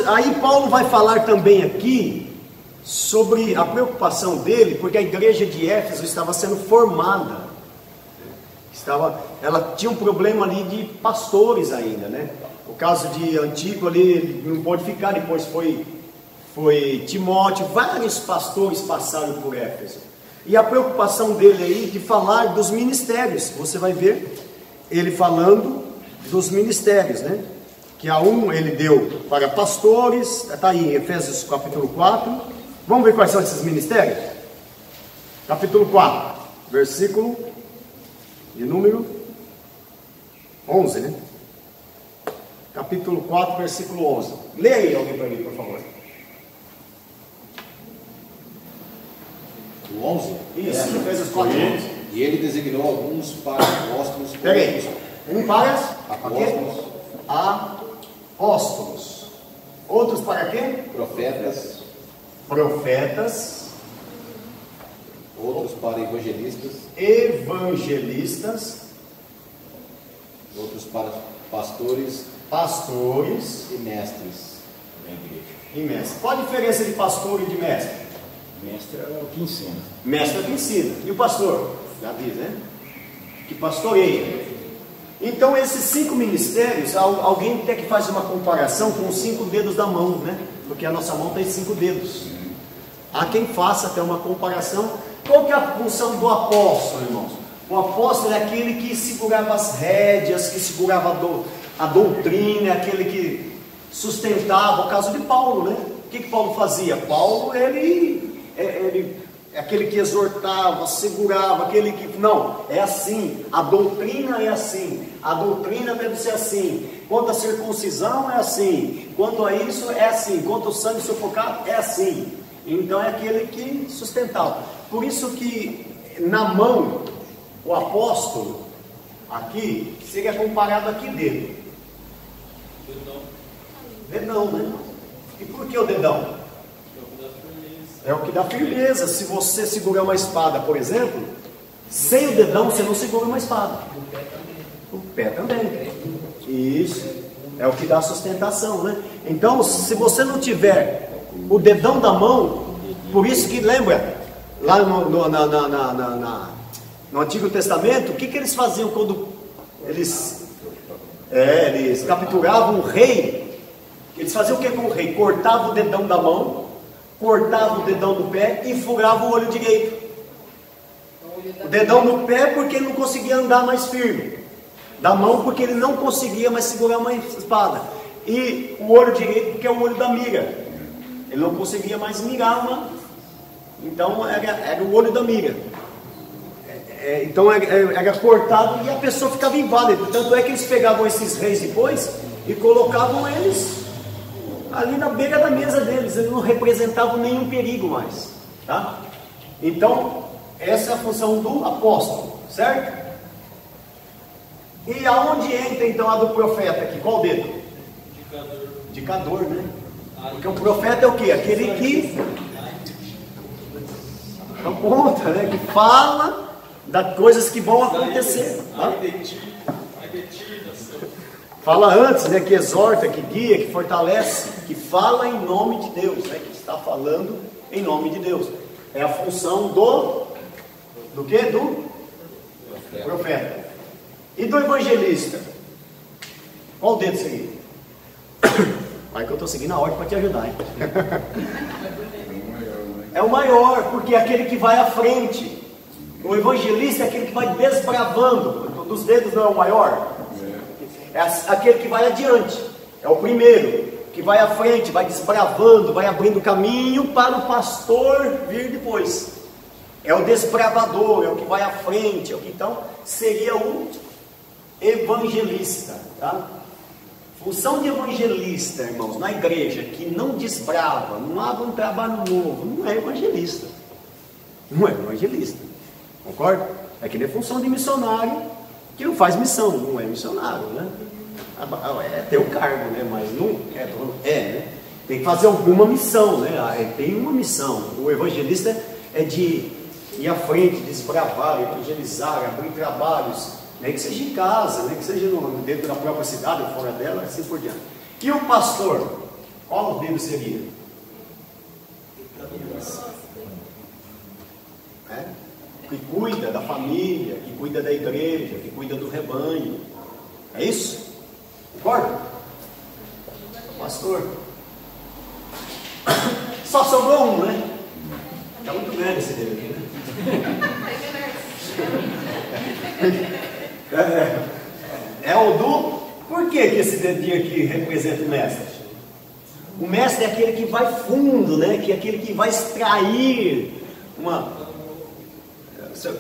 Aí Paulo vai falar também aqui sobre a preocupação dele, porque a igreja de Éfeso estava sendo formada. Ela tinha um problema ali de pastores ainda, né? O caso de Antíoco ali, ele não pode ficar, depois foi Timóteo, vários pastores passaram por Éfeso. E a preocupação dele aí de falar dos ministérios, você vai ver ele falando dos ministérios, né? Que a um ele deu para pastores, está aí em Efésios capítulo 4, vamos ver quais são esses ministérios? Capítulo 4, versículo de número 11, né? Capítulo 4, versículo 11. Leia aí alguém para mim, por favor. O 11? Isso, Efésios 4, 11. E ele designou alguns para apóstolos. Peraí, para apóstolos. Apóstolos. Outros para quê? Profetas. Outros para evangelistas. Outros para pastores e mestres na igreja. Qual a diferença de pastor e de mestre? Mestre é o que ensina. Mestre é o que ensina. E o pastor? Já diz, né? Que pastoreia. Então esses 5 ministérios, alguém tem que fazer uma comparação com os 5 dedos da mão, né? Porque a nossa mão tem 5 dedos. Há quem faça até uma comparação. Qual que é a função do apóstolo, irmãos? O apóstolo é aquele que segurava as rédeas, que segurava a doutrina, aquele que sustentava. O caso de Paulo, né? O que Paulo fazia? Paulo, ele é aquele que exortava, segurava, aquele que... Não, é assim, a doutrina é assim, a doutrina deve ser assim, quanto à circuncisão é assim, quanto a isso é assim, quanto ao sangue sufocado é assim. Então é aquele que sustentava. Por isso que na mão, o apóstolo, aqui, seria comparado aqui dele. Dedão, né? E por que o dedão? É o que dá firmeza. Se você segurar uma espada, por exemplo, sem o dedão você não segura uma espada. O pé também. Isso. É o que dá sustentação, né? Então, se você não tiver o dedão da mão, por isso que lembra, lá no Antigo Testamento, o que eles faziam quando eles capturavam o rei? Eles faziam o que com o rei? Cortavam o dedão da mão, cortava o dedão do pé e furava o olho direito. O dedão do pé porque ele não conseguia andar mais firme, da mão porque ele não conseguia mais segurar uma espada, e o olho direito porque é o olho da mira, ele não conseguia mais mirar então era o olho da mira. Então era cortado e a pessoa ficava inválida. Tanto é que eles pegavam esses reis depois e colocavam eles ali na beira da mesa deles. Eles não representavam nenhum perigo mais, tá? Então essa é a função do apóstolo, certo? E aonde entra então a do profeta aqui? Qual dedo? Indicador, né? Porque o profeta é o quê? Aquele que aponta, né? Que fala das coisas que vão acontecer, tá? Fala antes, né? Que exorta, que guia, que fortalece, que fala em nome de Deus, né? Que está falando em nome de Deus. É a função do quê? Do profeta. E do evangelista? Qual o dedo seguir? Vai que eu estou seguindo a ordem para te ajudar, hein? É o maior, porque é aquele que vai à frente. O evangelista é aquele que vai desbravando. Dos dedos não é o maior? É aquele que vai adiante. É o primeiro, que vai à frente, vai desbravando, vai abrindo caminho para o pastor vir depois. É o desbravador, é o que vai à frente, é o que então seria o evangelista, tá? Função de evangelista, irmãos, na igreja, que não desbrava, não abre um trabalho novo, não é evangelista. Não é evangelista. Concorda? É que nem função de missionário, que não faz missão, não é missionário, né? É ter o cargo, né? Mas não né? Tem que fazer alguma missão, né? Tem uma missão. O evangelista é de ir à frente, desbravar, evangelizar, abrir trabalhos, nem que seja em casa, nem que seja dentro da própria cidade ou fora dela, assim por diante. E o pastor? Qual dedo seria? Que cuida da família, que cuida da igreja, que cuida do rebanho. É isso? Concorda? Pastor? Só sobrou um, né? Está muito grande esse dedo aqui, né? É o do... Por que esse dedinho aqui representa o mestre? O mestre é aquele que vai fundo, né? Que é aquele que vai extrair uma...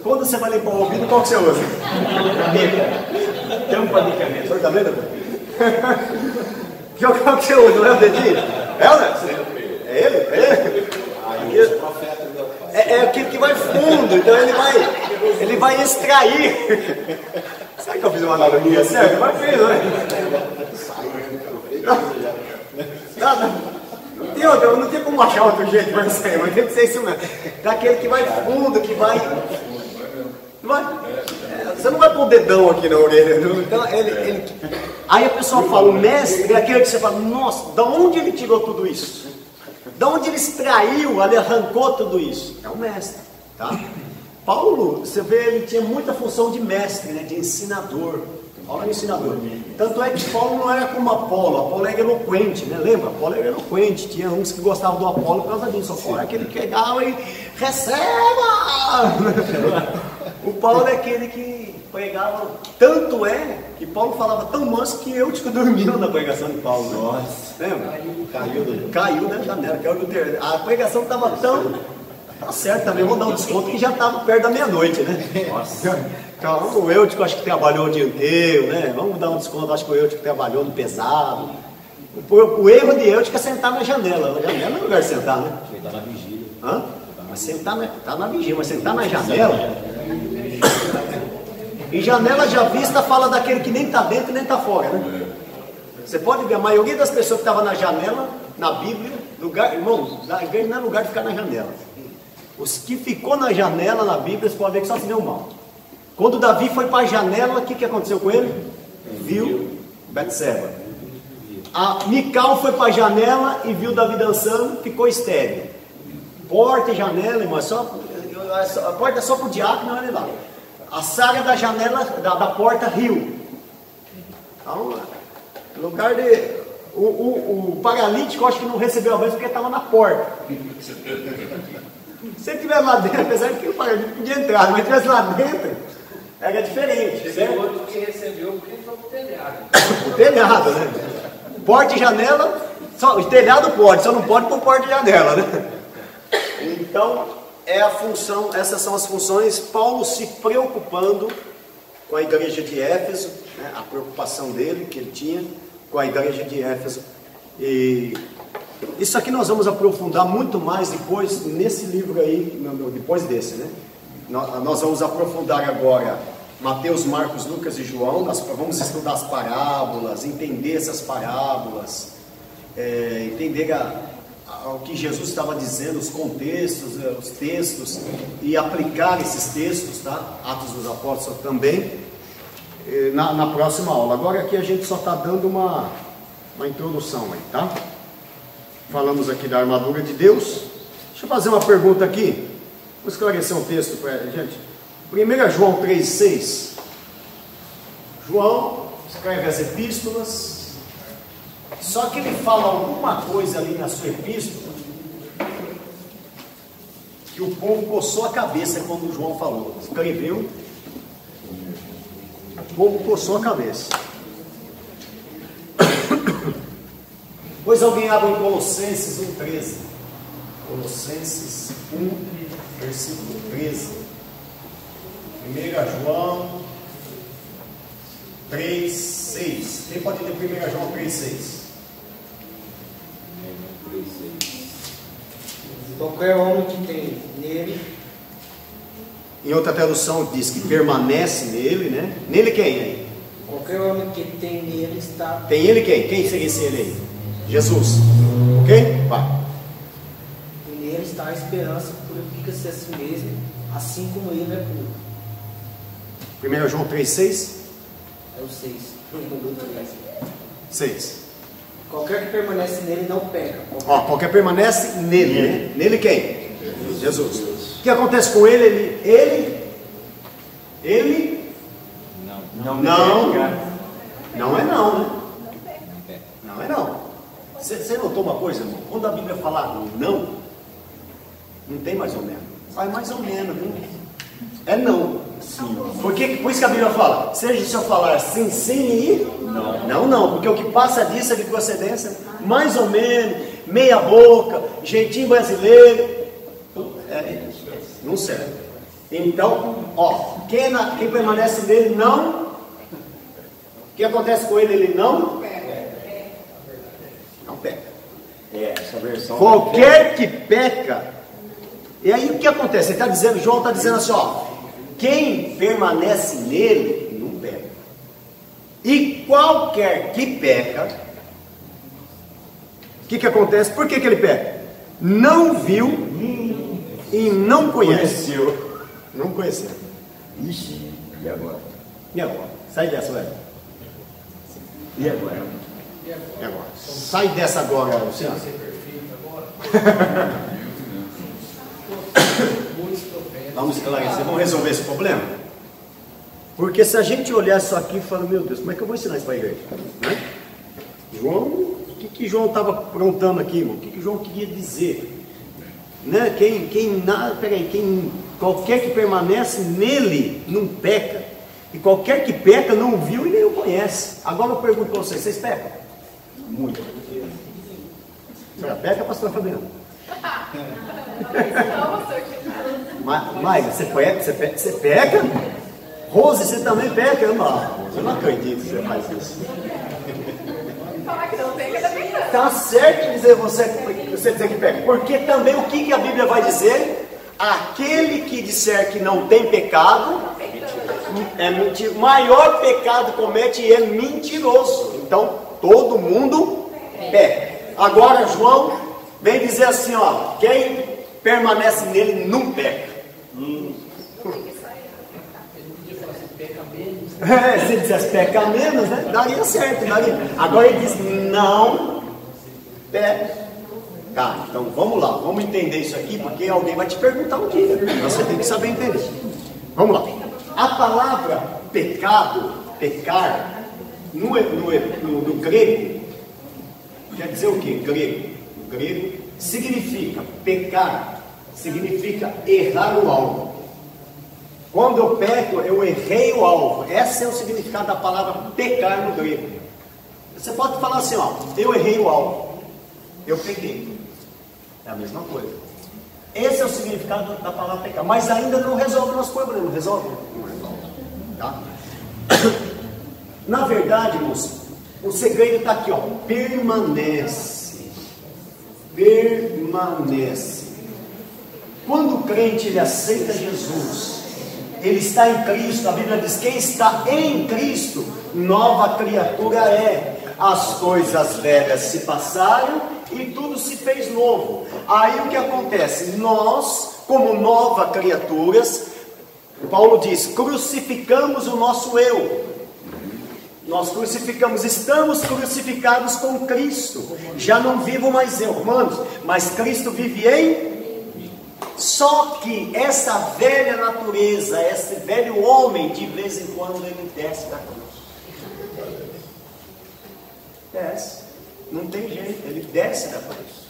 Quando você vai limpar o ouvido, qual que você usa? Tampa de caneta. O senhor está vendo? Qual que você usa? Não é o dedinho? É o mestre? É ele? É aquele que vai fundo, então ele vai extrair. Será que eu fiz uma analogia certa? Mas fez, não é? Não tem como achar outro jeito para isso aí, mas tem que ser isso mesmo. Daquele que vai fundo, que vai. Você não vai pôr o dedão aqui na orelha. Não? Então, aí a pessoa fala, o mestre é aquele que você fala, nossa, da onde ele tirou tudo isso? Da onde ele extraiu, ele arrancou tudo isso? É o mestre, tá? Paulo, você vê, ele tinha muita função de mestre, né? De ensinador. Paulo era ensinador. Tanto é que Paulo não era como Apolo era eloquente, né? Lembra? Apolo era eloquente, tinha uns que gostavam do Apolo por causa disso. Apolo é aquele que pegava e receba! O Paulo é aquele que pregava, tanto é que Paulo falava tão manso que Eutico dormiu na pregação de Paulo. Nossa, lembra? Caiu da janela. A pregação estava tão... Tá certo também, vou dar um desconto que já estava perto da meia-noite, né? Nossa. Então, o Eutico acho que trabalhou o dia inteiro, né? Vamos dar um desconto, acho que o Eutico trabalhou no pesado. O erro de Eutico é sentar na janela. A janela não é lugar de sentar, né? Sentar na vigília. Hã? Mas sentar tá na vigília, mas sentar na janela. E janela já vista fala daquele que nem está dentro e nem está fora, né? Você pode ver, a maioria das pessoas que estavam na janela, na Bíblia, irmão, a igreja não é lugar de ficar na janela. Os que ficou na janela na Bíblia, você pode ver que só se deu mal. Quando Davi foi para a janela, o que aconteceu com ele? Viu Betseba. A Mical foi para a janela e viu Davi dançando, ficou estéril. Porta e janela, irmão, a porta é só para o diácono, não é lá. A Sara da janela, da porta, riu. Então, lugar de... O paralítico, acho que não recebeu a bênção porque estava na porta. Se ele estivesse lá dentro, apesar de que o paralítico podia entrar, mas estivesse lá dentro, era diferente. Teve outro que recebeu porque ele foi pro telhado. O telhado, né? Porta e janela, o telhado pode, só não pode por porta e janela, né? Então, essas são as funções. Paulo se preocupando com a igreja de Éfeso, né? A preocupação dele, que ele tinha com a igreja de Éfeso. E isso aqui nós vamos aprofundar muito mais depois, nesse livro aí, depois desse, né? Nós vamos aprofundar agora Mateus, Marcos, Lucas e João. Nós vamos estudar as parábolas, entender essas parábolas, entender o que Jesus estava dizendo, os contextos, os textos, e aplicar esses textos, tá? Atos dos Apóstolos também, na próxima aula. Agora aqui a gente só está dando uma introdução aí, tá? Falamos aqui da armadura de Deus. Deixa eu fazer uma pergunta aqui. Vou esclarecer um texto para a gente. 1 João 3,6. João escreve as epístolas. Só que ele fala alguma coisa ali na sua epístola que o povo coçou a cabeça quando João falou. Escreveu. O povo coçou a cabeça. Pois alguém abre em Colossenses 1,13. Colossenses 1, versículo 13. 1 João 3,6. Quem pode ler 1 João 3,6? Qualquer homem que tem nele. Em outra tradução diz que permanece nele, né? Nele quem? Qualquer homem que tem nele está. Tem ele quem? Quem seria esse ele aí? Jesus. Ok? Vai. E nele está a esperança, purifica-se a si mesmo, assim como ele é puro. 1 João 3,6? É o 6. 6. Qualquer que permanece nele não peca. Ó, qualquer permanece nele, né? Nele quem? Jesus. O que acontece com ele? Ele não é não, né? Não é não. Você notou uma coisa, irmão? Quando a Bíblia fala não tem mais ou menos. Vai mais ou menos, viu? É não. Sim. Por isso que a Bíblia fala, seja se eu falar sim, sim e não, porque o que passa disso é de procedência, mais ou menos, meia boca, jeitinho brasileiro, não serve. Então, ó, quem permanece nele não, o que acontece com ele? Ele não peca. Essa versão. Qualquer que peca, e aí o que acontece? Ele está dizendo, João está dizendo assim, ó, quem permanece nele não peca. E qualquer que peca, o que acontece? Por que ele peca? Não viu e não conheceu. Não conheceu. Ixi, e agora? E agora? Sai dessa, velho. E agora? E agora? Sai dessa agora, Luciano. Vamos esclarecer, vamos resolver esse problema? Porque se a gente olhar isso aqui e falar, meu Deus, como é que eu vou ensinar isso para a igreja? Né? João, o que João estava aprontando aqui, irmão? O que João queria dizer? Né? Qualquer que permanece nele não peca. E qualquer que peca não viu e nem o conhece. Agora eu pergunto para vocês pecam? Muito. Você já peca, pastor Fabiano? Maia, você peca? Rose, você também peca? Eu não acredito que você faz isso. Falar que não peca, também não. Tá certo dizer você dizer que peca. Porque também o que a Bíblia vai dizer? Aquele que disser que não tem pecado é mentiroso. Maior pecado comete e é mentiroso. Então todo mundo peca. Agora João vem dizer assim, ó, quem permanece nele não peca. Se ele dissesse peca menos, né? Daria certo, daria. Agora ele diz não peca. Tá, então vamos lá, vamos entender isso aqui, porque alguém vai te perguntar um dia. Você tem que saber entender. Vamos lá. A palavra pecado, pecar, no grego, quer dizer o que? No grego significa pecar, significa errar o alvo. Quando eu peco, eu errei o alvo. Esse é o significado da palavra pecar no grego. Você pode falar assim, ó, eu errei o alvo, eu pequei. É a mesma coisa. Esse é o significado da palavra pecar. Mas ainda não resolve o nosso problema. Resolve? Não resolve. Tá? Na verdade, irmãos, o segredo está aqui, ó. Permanece. Permanece. Quando o crente ele aceita Jesus, ele está em Cristo. A Bíblia diz: quem está em Cristo, nova criatura é. As coisas velhas se passaram e tudo se fez novo. Aí o que acontece? Nós, como nova criaturas, Paulo diz, crucificamos o nosso eu. Nós crucificamos, estamos crucificados com Cristo. Já não vivo mais eu, Romanos, mas Cristo vive em. Só que essa velha natureza, esse velho homem, de vez em quando ele desce da cruz. Desce, não tem jeito, ele desce da cruz.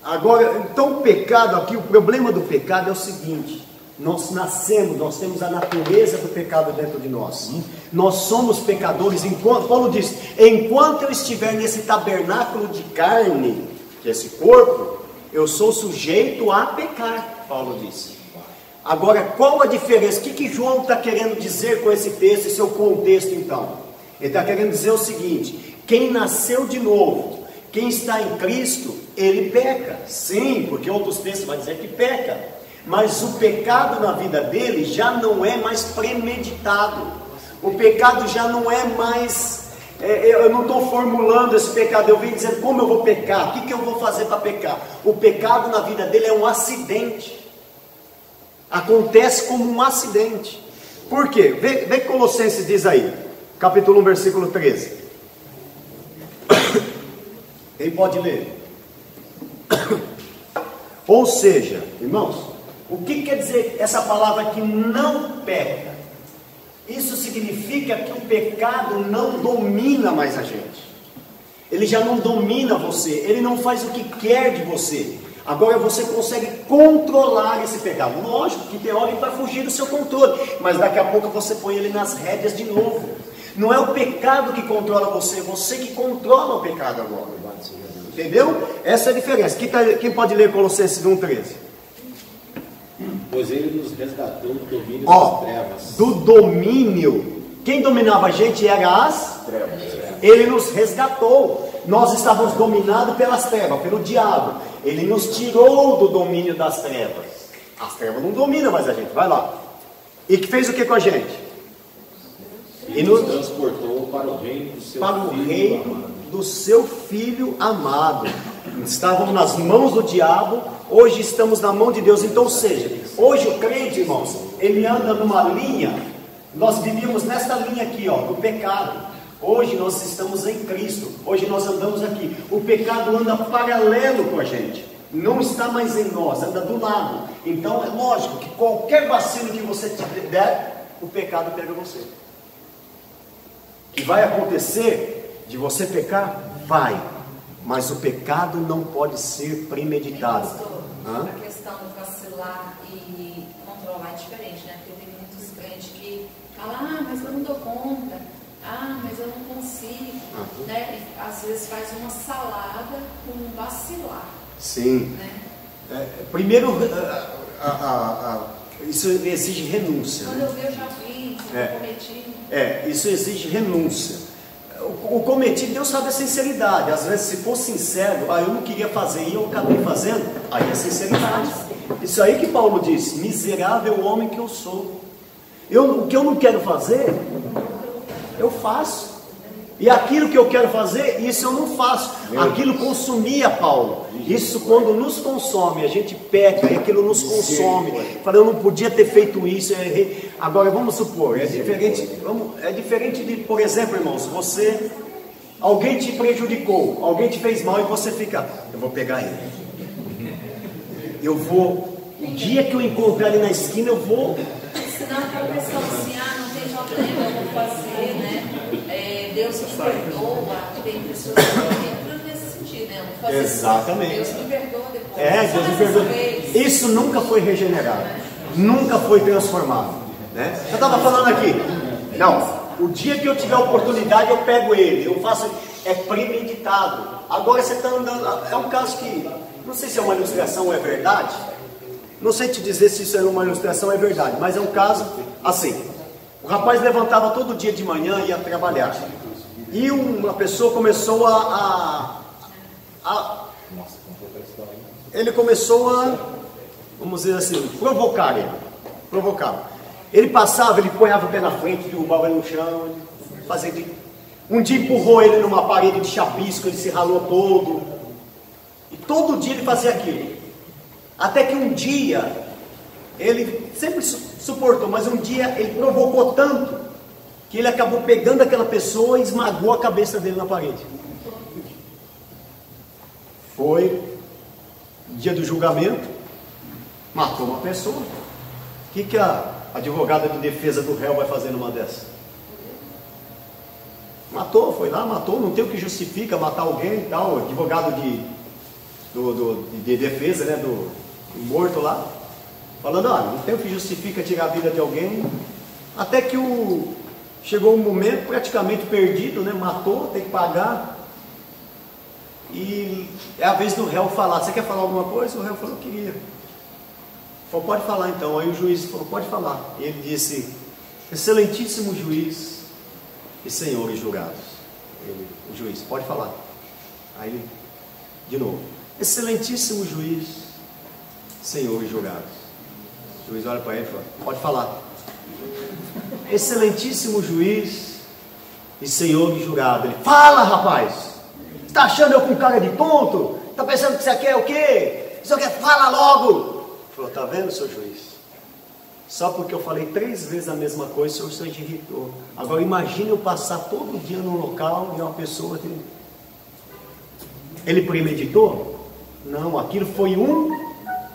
Agora, então o pecado aqui, o problema do pecado é o seguinte: nós nascemos, nós temos a natureza do pecado dentro de nós. Nós somos pecadores, enquanto, Paulo diz, enquanto eu estiver nesse tabernáculo de carne, que é esse corpo, eu sou sujeito a pecar, Paulo disse. Agora, qual a diferença? O que João está querendo dizer com esse texto, esse é o contexto então? Ele está querendo dizer o seguinte: quem nasceu de novo, quem está em Cristo, ele peca. Sim, porque outros textos vão dizer que peca. Mas o pecado na vida dele já não é mais premeditado. O pecado já não é mais... eu não estou formulando esse pecado, eu venho dizendo como eu vou pecar, o que eu vou fazer para pecar. O pecado na vida dele é um acidente. Acontece como um acidente. Por quê? Vê Colossenses diz aí, capítulo 1, versículo 13. Quem pode ler? Ou seja, irmãos, o que quer dizer essa palavra que não peca? Isso significa que o pecado não domina mais a gente. Ele já não domina você, ele não faz o que quer de você. Agora você consegue controlar esse pecado. Lógico que tem hora que vai fugir do seu controle, mas daqui a pouco você põe ele nas rédeas de novo. Não é o pecado que controla você, é você que controla o pecado agora. Entendeu? Essa é a diferença. Quem pode ler Colossenses 1,13? Pois ele nos resgatou do domínio das trevas. Do domínio. Quem dominava a gente era as trevas. Ele nos resgatou. Nós estávamos dominados pelas trevas, pelo diabo. Ele nos tirou do domínio das trevas. As trevas não dominam mais a gente. Vai lá. E que fez o que com a gente? E nos transportou para o reino do seu para o filho reino amado. Do seu filho amado. Estávamos nas mãos do diabo, hoje estamos na mão de Deus. Então, ou seja, hoje o crente, irmãos, ele anda numa linha. Nós vivíamos nesta linha aqui, ó, do pecado. Hoje nós estamos em Cristo. Hoje nós andamos aqui. O pecado anda paralelo com a gente. Não está mais em nós, anda do lado. Então é lógico que qualquer vacilo que você der, o pecado pega você. Que vai acontecer de você pecar? Vai. Mas o pecado não pode ser premeditado. A questão do vacilar e controlar é diferente, né? Porque tem muitos crentes que falam, mas eu não dou conta, mas eu não consigo, né? E, às vezes faz uma salada com um vacilar. Sim. Né? Primeiro, isso exige renúncia. Quando né? eu vi, eu já vi, eu cometi. Isso exige renúncia. O cometido, Deus sabe a sinceridade. Às vezes, se for sincero, eu não queria fazer e eu acabei fazendo, aí é sinceridade. Isso aí que Paulo disse: miserável homem que eu sou. O que eu não quero fazer, eu faço. E aquilo que eu quero fazer, isso eu não faço. Aquilo consumia Paulo. Isso quando nos consome, a gente peca e aquilo nos consome. Fala, eu não podia ter feito isso, eu errei. Agora vamos supor, é diferente de, por exemplo, irmãos, alguém te prejudicou, alguém te fez mal e você fica, eu vou pegar ele. O dia que eu encontrar ele na esquina, eu vou. Senão aquela pessoa assim, não tem problema, eu vou fazer, né? Deus me perdoa, tem pessoas que entram nesse sentido, né? Eu vou fazer Exatamente. Deus me perdoa depois. Deus me perdoa. Isso nunca foi regenerado, nunca foi transformado, né? Eu estava falando aqui, não, o dia que eu tiver a oportunidade eu pego ele, eu faço, é premeditado. Agora você está andando, é um caso que, não sei se é uma ilustração ou é verdade, não sei te dizer se isso é uma ilustração ou é verdade, mas é um caso assim. O rapaz levantava todo dia de manhã e ia trabalhar. E uma pessoa começou ele começou a, vamos dizer assim, provocar ele. Ele passava, ele ponhava o pé na frente, derrubava ele no chão, um dia empurrou ele numa parede de chapisco, ele se ralou todo. E todo dia ele fazia aquilo. Até que um dia, ele sempre suportou, mas um dia ele provocou tanto, que ele acabou pegando aquela pessoa e esmagou a cabeça dele na parede. Foi dia do julgamento, matou uma pessoa. O que a advogada de defesa do réu vai fazer numa dessas? Matou, foi lá, matou, não tem o que justifica matar alguém e tal. Advogado de defesa, né, do morto lá, falando, não tem o que justifica tirar a vida de alguém. Até que chegou um momento praticamente perdido, né? Matou, tem que pagar. E é a vez do réu falar. Você quer falar alguma coisa? O réu falou, queria. Falou, pode falar então. Aí o juiz falou, pode falar. E ele disse, excelentíssimo juiz e senhores julgados. O juiz, pode falar. Aí ele, de novo, excelentíssimo juiz, senhores julgados. O juiz olha para ele e fala, pode falar. Excelentíssimo juiz e senhor julgado. Ele, fala, rapaz, está achando eu com cara de tonto? Está pensando que você quer o quê? Você quer, fala logo. Ele falou, está vendo, seu juiz? Só porque eu falei 3 vezes a mesma coisa, o senhor se irritou. Agora imagine eu passar todo dia num local e uma pessoa que... Ele premeditou? Não, aquilo foi um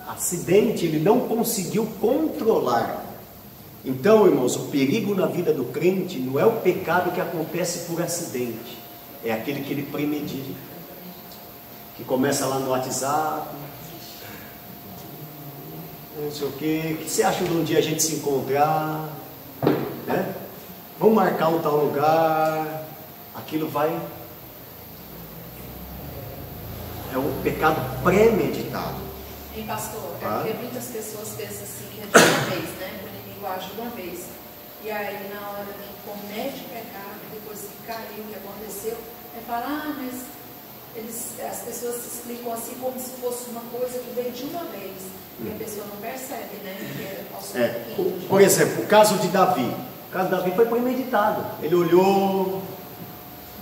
acidente, ele não conseguiu controlar. Então, irmãos, o perigo na vida do crente não é o pecado que acontece por acidente, é aquele que ele premedita, que começa lá no WhatsApp, não sei o que você acha de um dia a gente se encontrar, né? Vamos marcar um tal lugar, aquilo vai, é um pecado premeditado. E pastor, Ah. porque muitas pessoas pensam assim que é de uma vez, né? O inimigo age de uma vez. E aí na hora que comete o pecado, depois que caiu, que aconteceu, aí fala, mas as pessoas se explicam assim como se fosse uma coisa que veio de uma vez. E a pessoa não percebe, né? Que é aos pouquinhos. Por exemplo, o caso de Davi. O caso de Davi foi premeditado. Ele olhou,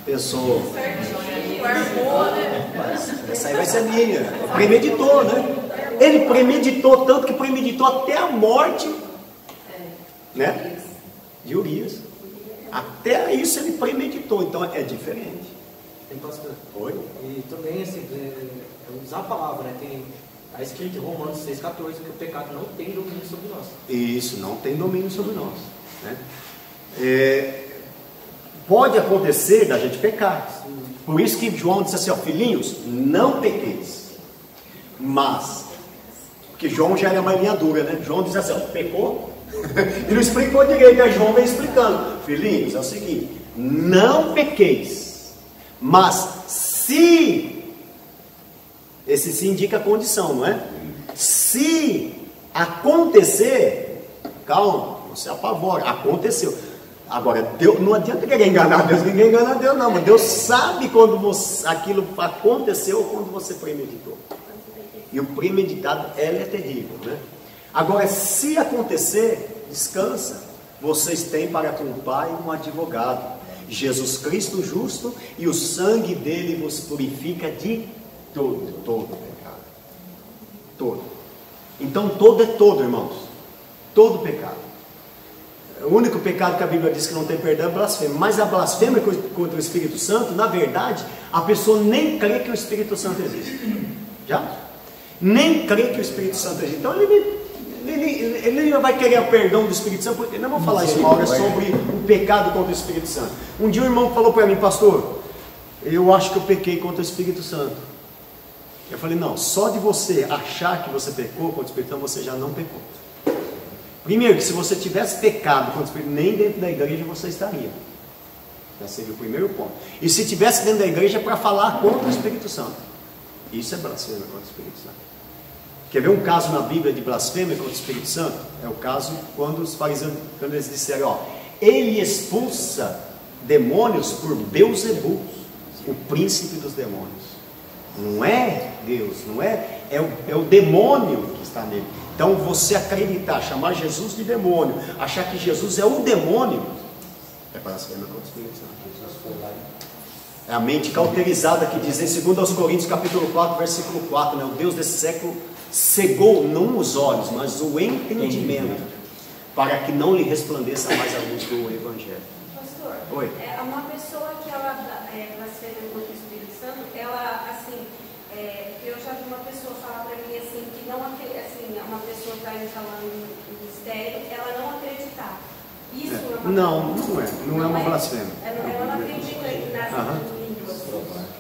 pensou, Certinho, armou, né? essa aí vai ser minha. Premeditou, né? Ele premeditou, tanto que premeditou até a morte, né? De Urias. Até isso ele premeditou, então é diferente. Tem pastor. Oi? E também, assim, usar a palavra, né? Está escrito em Romanos 6,14 que o pecado não tem domínio sobre nós. Isso, não tem domínio sobre nós, né? Pode acontecer da gente pecar. Por isso que João disse assim, ó, filhinhos, não pequeis. Mas, porque João já era mais linha dura, né? João diz assim, ó, pecou? E não explicou direito, aí João vem explicando. Filhinhos, é o seguinte, não pequeis. Mas, se... Esse se indica a condição, não é? Se acontecer, calma, não se apavora, aconteceu. Agora, Deus, não adianta querer enganar Deus, ninguém engana Deus não, mas Deus sabe quando aquilo aconteceu ou quando você premeditou. E o premeditado, ela é terrível, né? Agora, se acontecer, descansa. Vocês têm para com o Pai um advogado, Jesus Cristo justo, e o sangue dele vos purifica de todo pecado. Todo. Então todo é todo, irmãos. Todo pecado. O único pecado que a Bíblia diz que não tem perdão é blasfêmia. Mas a blasfêmia contra o Espírito Santo, na verdade, a pessoa nem crê que o Espírito Santo existe. Já? Nem crê que o Espírito Santo existe. Então ele não vai querer o perdão do Espírito Santo, porque não vou falar isso uma hora sobre o pecado contra o Espírito Santo. Um dia um irmão falou para mim, pastor, eu acho que eu pequei contra o Espírito Santo. Eu falei, não, só de você achar que você pecou contra o Espírito Santo, você já não pecou. Primeiro, que se você tivesse pecado contra o Espírito Santo, nem dentro da igreja você estaria. Já seria o primeiro ponto. E se tivesse dentro da igreja, é para falar contra o Espírito Santo. Isso é blasfêmia contra o Espírito Santo. Quer ver um caso na Bíblia de blasfêmia contra o Espírito Santo? É o caso quando os fariseus, quando eles disseram, ó, ele expulsa demônios por Beelzebul, o príncipe dos demônios. Não é Deus, não é, é o demônio que está nele. Então você acreditar, chamar Jesus de demônio, achar que Jesus é o demônio, é blasfêmia contra o Espírito Santo. É a mente cauterizada que diz em 2 Coríntios capítulo 4, versículo 4, né? O Deus desse século cegou não os olhos, mas o entendimento, para que não lhe resplandeça mais a luz do Evangelho. Pastor, Oi. Uma pessoa que ela blasfema contra o Espírito Santo, ela, assim, eu já vi uma pessoa falar para mim assim, que não, assim, uma pessoa que está me falando no mistério, ela não acreditar. Isso é uma não é uma blasfêmia. Ela não acredita nas línguas.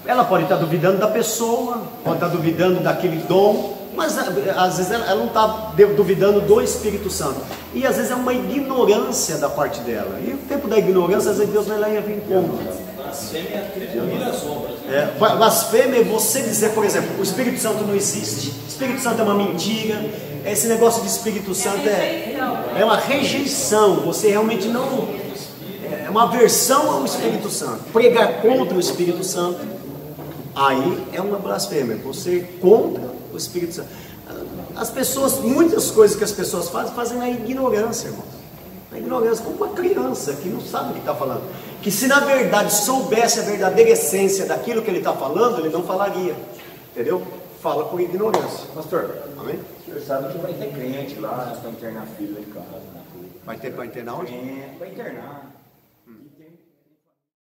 Ela pode estar duvidando da pessoa, pode estar duvidando daquele dom, mas às vezes ela não está duvidando do Espírito Santo. E às vezes é uma ignorância da parte dela. E o tempo da ignorância, às vezes Deus vai lá e vem como. Blasfêmia é atribuir as obras. Blasfêmia é você dizer, por exemplo, o Espírito Santo não existe, o Espírito Santo é uma mentira. Esse negócio de Espírito Santo é uma rejeição. Você realmente não... É uma aversão ao Espírito Santo. Pregar contra o Espírito Santo, aí é uma blasfêmia. Você contra o Espírito Santo. As pessoas, muitas coisas que as pessoas fazem na ignorância, irmão. Na ignorância, como uma criança que não sabe o que está falando. Que se na verdade soubesse a verdadeira essência daquilo que ele está falando, ele não falaria. Entendeu? Fala por ignorância. Pastor, Amém? o senhor sabe que vai ter crente lá para internar filho de casa. Vai ter para internar onde? Para internar.